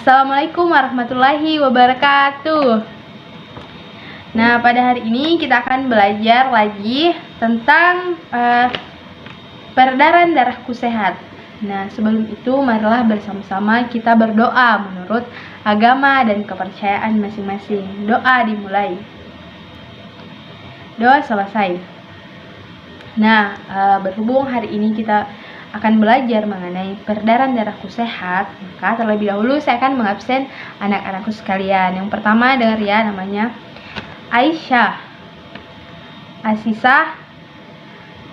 Assalamualaikum warahmatullahi wabarakatuh. Nah, pada hari ini kita akan belajar lagi tentang peredaran darahku sehat. Nah, sebelum itu marilah bersama-sama kita berdoa menurut agama dan kepercayaan masing-masing. Doa dimulai. Doa selesai. Nah, berhubung hari ini kita akan belajar mengenai peredaran darahku sehat, maka terlebih dahulu saya akan mengabsen anak-anakku sekalian. Yang pertama dengar ya, namanya Aisyah, Asisah,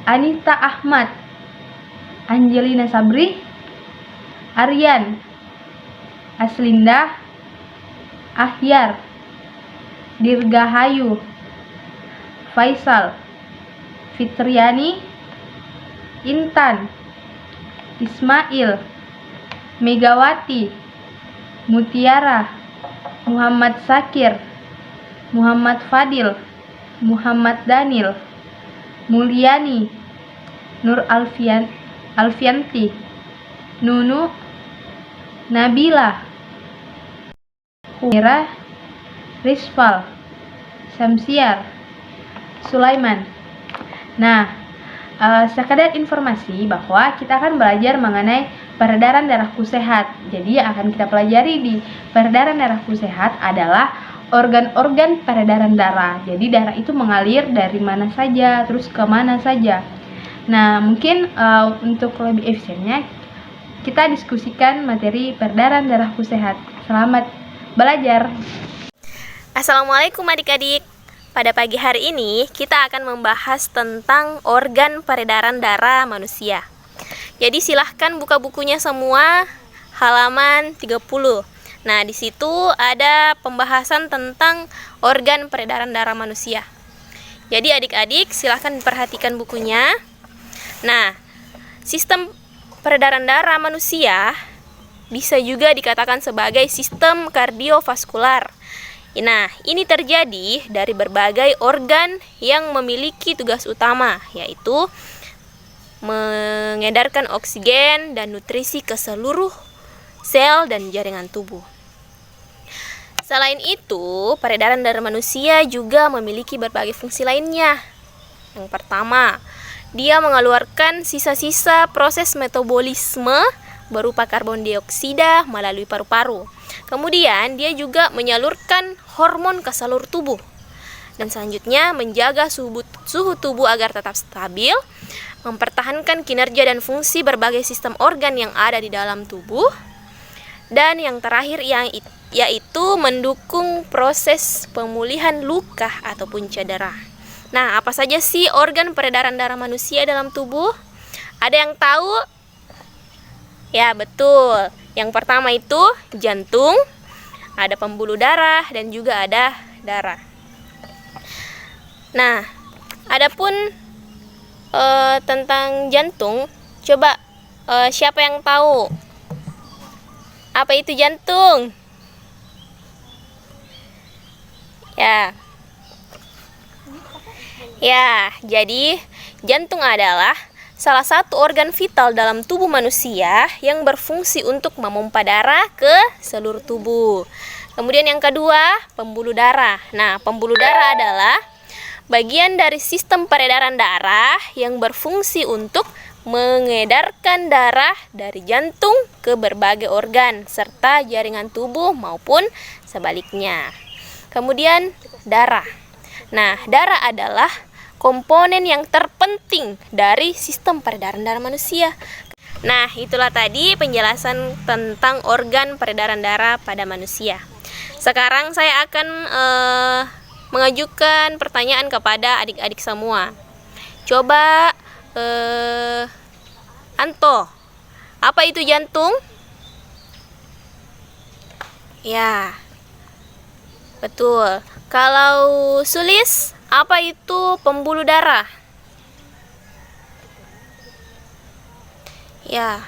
Anita Ahmad, Angelina Sabri, Aryan, Aslinda, Ahyar, Dirgahayu, Faisal, Fitriani, Intan, Ismail, Megawati, Mutiara, Muhammad Sakir, Muhammad Fadil, Muhammad Danil, Mulyani, Nur Alfianti, Nunu, Nabila, Humaira, Rizfal, Samsiar, Sulaiman. Nah, sekadar informasi bahwa kita akan belajar mengenai peredaran darahku sehat. Jadi yang akan kita pelajari di peredaran darahku sehat adalah organ-organ peredaran darah. Jadi darah itu mengalir dari mana saja, terus ke mana saja. Nah, mungkin untuk lebih efisiennya kita diskusikan materi peredaran darahku sehat. Selamat belajar. Assalamualaikum adik-adik. Pada pagi hari ini kita akan membahas tentang organ peredaran darah manusia. Jadi silahkan buka bukunya semua, halaman 30. Nah, di situ ada pembahasan tentang organ peredaran darah manusia. Jadi adik-adik silahkan perhatikan bukunya. Nah, sistem peredaran darah manusia bisa juga dikatakan sebagai sistem kardiovaskular. Nah, ini terjadi dari berbagai organ yang memiliki tugas utama, yaitu mengedarkan oksigen dan nutrisi ke seluruh sel dan jaringan tubuh. Selain itu, peredaran darah manusia juga memiliki berbagai fungsi lainnya. Yang pertama, dia mengeluarkan sisa-sisa proses metabolisme berupa karbon dioksida melalui paru-paru. Kemudian dia juga menyalurkan hormon ke seluruh tubuh. Dan selanjutnya menjaga suhu tubuh agar tetap stabil, mempertahankan kinerja dan fungsi berbagai sistem organ yang ada di dalam tubuh. Dan yang terakhir yaitu mendukung proses pemulihan luka ataupun cedera. Nah, apa saja sih organ peredaran darah manusia dalam tubuh? Ada yang tahu? Ya, betul. Yang pertama itu jantung, ada pembuluh darah, dan juga ada darah. Nah, adapun tentang jantung, coba siapa yang tahu apa itu jantung? Ya, jadi jantung adalah salah satu organ vital dalam tubuh manusia yang berfungsi untuk memompa darah ke seluruh tubuh. Kemudian yang kedua, pembuluh darah. Nah, pembuluh darah adalah bagian dari sistem peredaran darah yang berfungsi untuk mengedarkan darah dari jantung ke berbagai organ serta jaringan tubuh maupun sebaliknya. Kemudian darah. Nah, darah adalah komponen yang terpenting dari sistem peredaran darah manusia. Nah, itulah tadi penjelasan tentang organ peredaran darah pada manusia. Sekarang saya akan mengajukan pertanyaan kepada adik-adik semua. Coba Anto, apa itu jantung? Ya, betul. Kalau Sulis, apa itu pembuluh darah? Ya.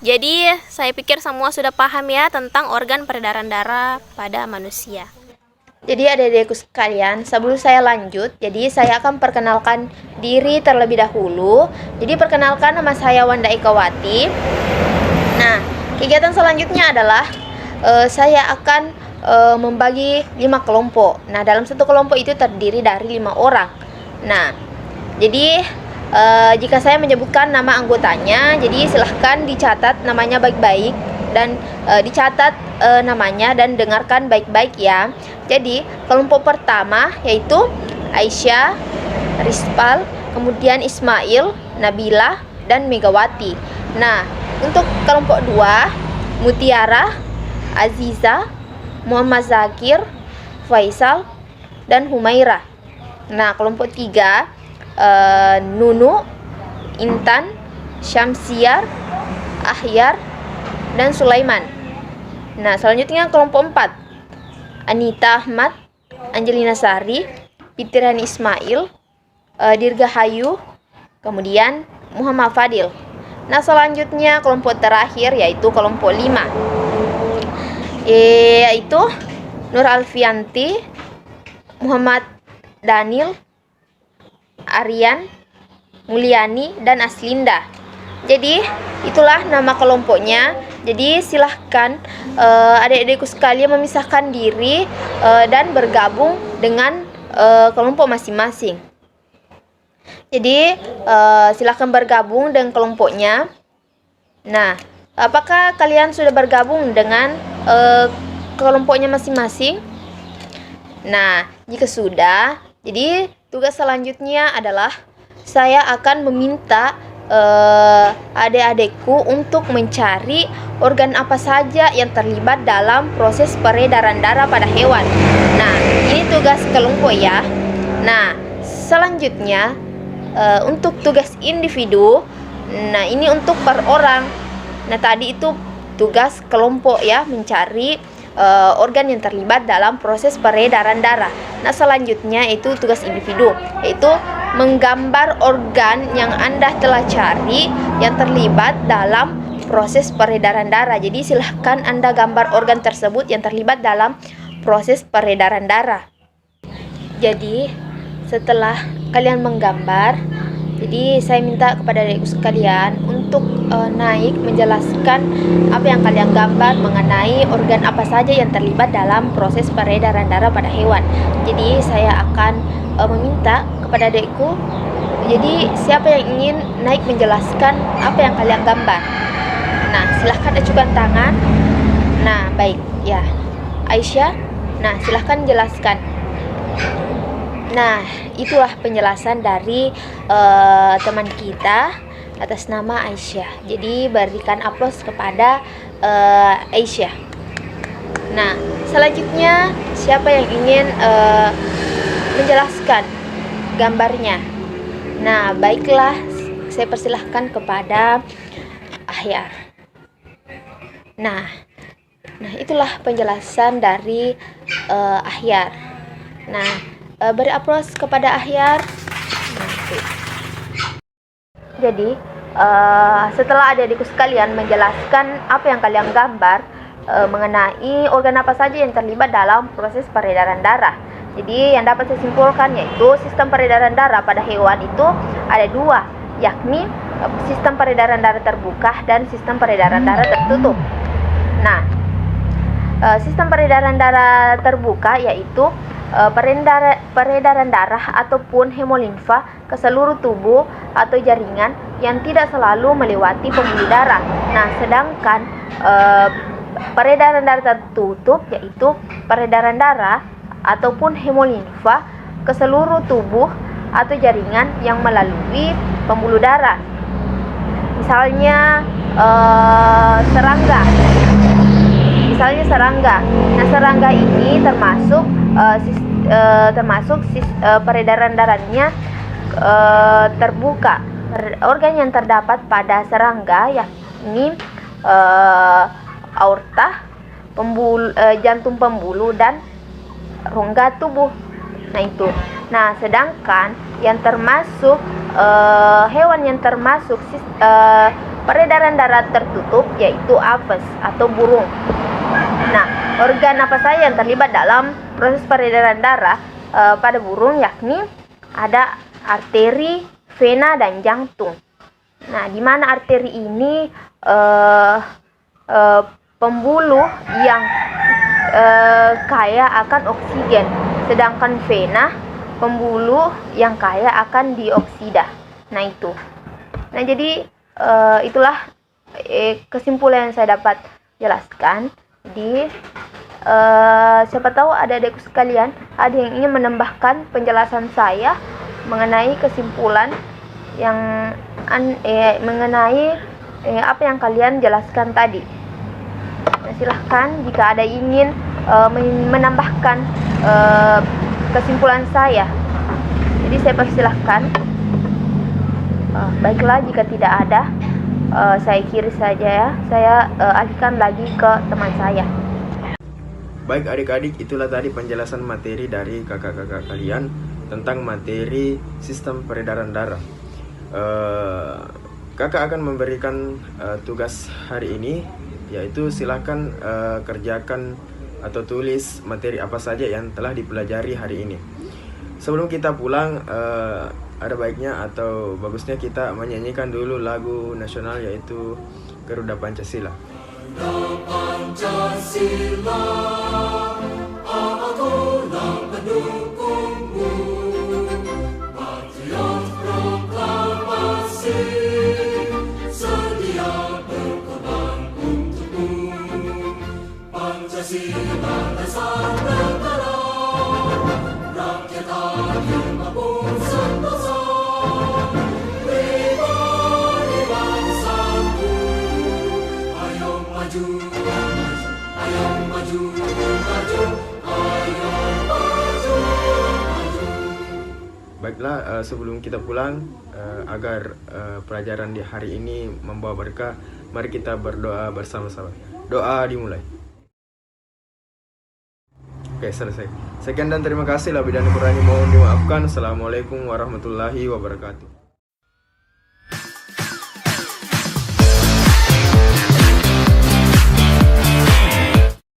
Jadi, saya pikir semua sudah paham ya tentang organ peredaran darah pada manusia. Jadi adik-adikku sekalian, sebelum saya lanjut, jadi saya akan perkenalkan diri terlebih dahulu. Jadi perkenalkan, nama saya Wanda Ikawati. Nah, kegiatan selanjutnya adalah saya akan membagi 5 kelompok. Nah, dalam satu kelompok itu terdiri dari 5 orang. Nah, jadi jika saya menyebutkan nama anggotanya, jadi silahkan dicatat namanya baik-baik dan dicatat namanya dan dengarkan baik-baik ya. Jadi kelompok pertama yaitu Aisyah, Rispal, kemudian Ismail, Nabila, dan Megawati. Nah, untuk kelompok 2 Mutiara, Aziza, Muhammad Zakir, Faisal, dan Humaira. Nah, kelompok 3 Nunu, Intan, Syamsiar, Ahyar, dan Sulaiman. Nah, selanjutnya kelompok 4 Anita Ahmad, Angelina Sari, Fitriani Ismail, Dirgahayu, kemudian Muhammad Fadil. Nah, selanjutnya kelompok terakhir yaitu kelompok 5 yaitu Nur Alfianti, Muhammad Daniel, Aryan, Mulyani, dan Aslinda. Jadi itulah nama kelompoknya. Jadi silahkan adik-adikku sekalian memisahkan diri dan bergabung dengan kelompok masing-masing. Jadi silahkan bergabung dengan kelompoknya. Nah, apakah kalian sudah bergabung dengan kelompoknya masing-masing? Nah, jika sudah, jadi tugas selanjutnya adalah saya akan meminta adik-adikku untuk mencari organ apa saja yang terlibat dalam proses peredaran darah pada hewan. Nah, ini tugas kelompok ya. Nah, selanjutnya untuk tugas individu, nah ini untuk per orang. Nah, tadi itu tugas kelompok ya, mencari organ yang terlibat dalam proses peredaran darah. Nah, selanjutnya itu tugas individu, yaitu menggambar organ yang Anda telah cari yang terlibat dalam proses peredaran darah. Jadi silahkan Anda gambar organ tersebut yang terlibat dalam proses peredaran darah. Jadi setelah kalian menggambar, jadi saya minta kepada adikku sekalian untuk naik menjelaskan apa yang kalian gambar mengenai organ apa saja yang terlibat dalam proses peredaran darah pada hewan. Jadi saya akan meminta kepada adikku, jadi siapa yang ingin naik menjelaskan apa yang kalian gambar. Nah, silahkan ajukan tangan. Nah, baik ya, Aisyah. Nah, silahkan jelaskan. Nah, itulah penjelasan dari teman kita atas nama Aisyah. Jadi berikan aplaus kepada Aisyah. Nah, selanjutnya siapa yang ingin menjelaskan gambarnya? Nah, baiklah, saya persilahkan kepada Ahyar. Nah, itulah penjelasan dari Ahyar. Nah, beri aplaus kepada Ahyar. Jadi setelah adik-adikku sekalian menjelaskan apa yang kalian gambar mengenai organ apa saja yang terlibat dalam proses peredaran darah, jadi yang dapat saya simpulkan yaitu sistem peredaran darah pada hewan itu ada dua, yakni sistem peredaran darah terbuka dan sistem peredaran darah tertutup. Nah, sistem peredaran darah terbuka yaitu peredaran darah ataupun hemolimfa ke seluruh tubuh atau jaringan yang tidak selalu melewati pembuluh darah. Nah, sedangkan peredaran darah tertutup yaitu peredaran darah ataupun hemolimfa ke seluruh tubuh atau jaringan yang melalui pembuluh darah. Misalnya serangga. Nah, serangga ini termasuk peredaran darahnya terbuka. Organ yang terdapat pada serangga yakni aorta, jantung pembuluh, dan rongga tubuh. Nah, itu. Nah, sedangkan yang termasuk hewan yang termasuk peredaran darah tertutup yaitu apes atau burung. Nah, organ apa saja yang terlibat dalam proses peredaran darah pada burung yakni ada arteri, vena, dan jantung. Nah, di mana arteri ini pembuluh yang kaya akan oksigen, sedangkan vena pembuluh yang kaya akan dioksida. Nah itu. Nah jadi itulah kesimpulan yang saya dapat jelaskan. Jadi siapa tahu ada adikku sekalian ada yang ingin menambahkan penjelasan saya mengenai kesimpulan yang mengenai apa yang kalian jelaskan tadi. Nah, silahkan jika ada ingin menambahkan kesimpulan saya. Jadi saya persilahkan. Baiklah, jika tidak ada, saya kiri saja ya. Saya alihkan lagi ke teman saya. Baik adik-adik, itulah tadi penjelasan materi dari kakak-kakak kalian tentang materi sistem peredaran darah. Kakak akan memberikan tugas hari ini, yaitu silakan kerjakan atau tulis materi apa saja yang telah dipelajari hari ini. Sebelum kita pulang, ada baiknya atau bagusnya kita menyanyikan dulu lagu nasional, yaitu Garuda Pancasila. Pancasila, akulah pendukungmu, patriot proklamasi, sedia berkorban untukmu. Pancasila dasar negara, rakyat adil makmur sentosa, pribadi bangsaku. Ayo maju, ayo maju, maju, ayo maju, maju. Baiklah, sebelum kita pulang, agar pelajaran di hari ini membawa berkah, mari kita berdoa bersama-sama. Doa dimulai. Oke, selesai. Sekian dan terima kasih. Lebih dan kurangnya mohon dimaafkan. Assalamualaikum warahmatullahi wabarakatuh.